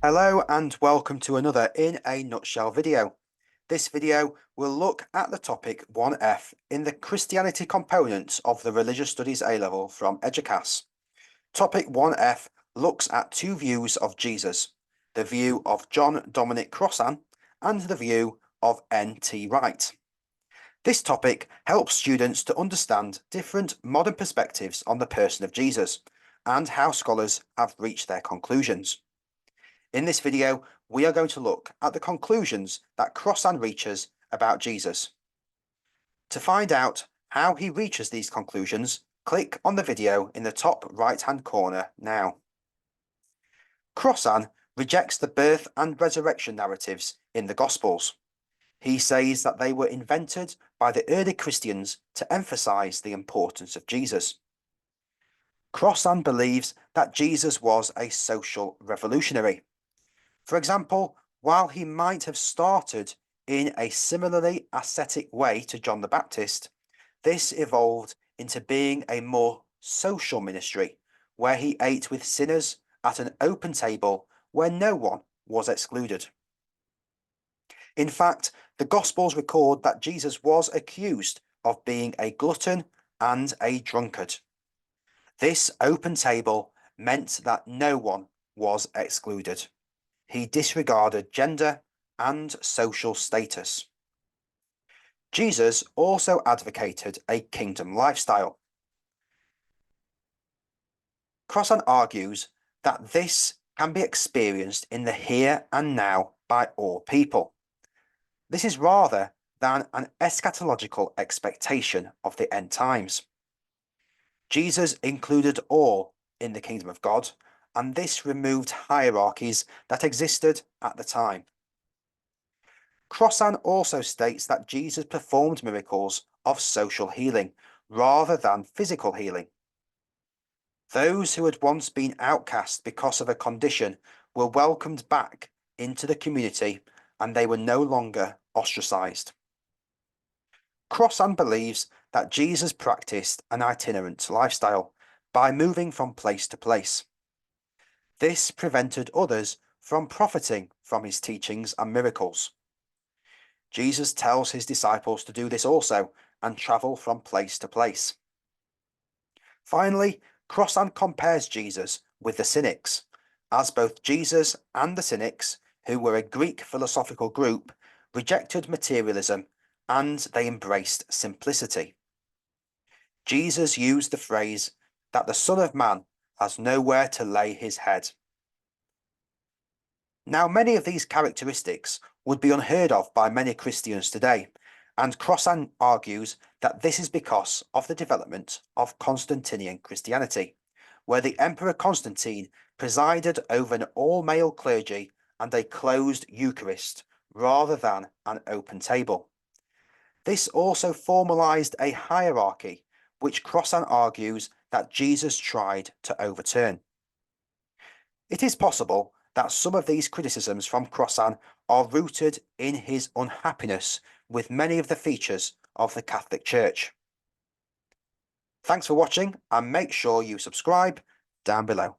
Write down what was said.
Hello and welcome to another In a Nutshell video. This video will look at the topic 1F in the Christianity component of the Religious Studies A-Level from Eduqas. Topic 1F looks at two views of Jesus, the view of J D Crossan and the view of N.T. Wright. This topic helps students to understand different modern perspectives on the person of Jesus and how scholars have reached their conclusions. In this video, we are going to look at the conclusions that Crossan reaches about Jesus. To find out how he reaches these conclusions, click on the video in the top right-hand corner now. Crossan rejects the birth and resurrection narratives in the Gospels. He says that they were invented by the early Christians to emphasize the importance of Jesus. Crossan believes that Jesus was a social revolutionary. For example, while he might have started in a similarly ascetic way to John the Baptist, this evolved into being a more social ministry, where he ate with sinners at an open table where no one was excluded. In fact, the Gospels record that Jesus was accused of being a glutton and a drunkard. This open table meant that no one was excluded. He disregarded gender and social status. Jesus also advocated a kingdom lifestyle. Crossan argues that this can be experienced in the here and now by all people. This is rather than an eschatological expectation of the end times. Jesus included all in the kingdom of God, and this removed hierarchies that existed at the time. Crossan also states that Jesus performed miracles of social healing rather than physical healing. Those who had once been outcast because of a condition were welcomed back into the community and they were no longer ostracized. Crossan believes that Jesus practiced an itinerant lifestyle by moving from place to place. This prevented others from profiting from his teachings and miracles. Jesus tells his disciples to do this also and travel from place to place. Finally, Crossan compares Jesus with the Cynics, as both Jesus and the Cynics, who were a Greek philosophical group, rejected materialism and they embraced simplicity. Jesus used the phrase that the Son of Man has nowhere to lay his head. Now, many of these characteristics would be unheard of by many Christians today, and Crossan argues that this is because of the development of Constantinian Christianity, where the Emperor Constantine presided over an all-male clergy and a closed Eucharist rather than an open table. This also formalized a hierarchy, which Crossan argues that Jesus tried to overturn. It is possible that some of these criticisms from Crossan are rooted in his unhappiness with many of the features of the Catholic Church. Thanks for watching and make sure you subscribe down below.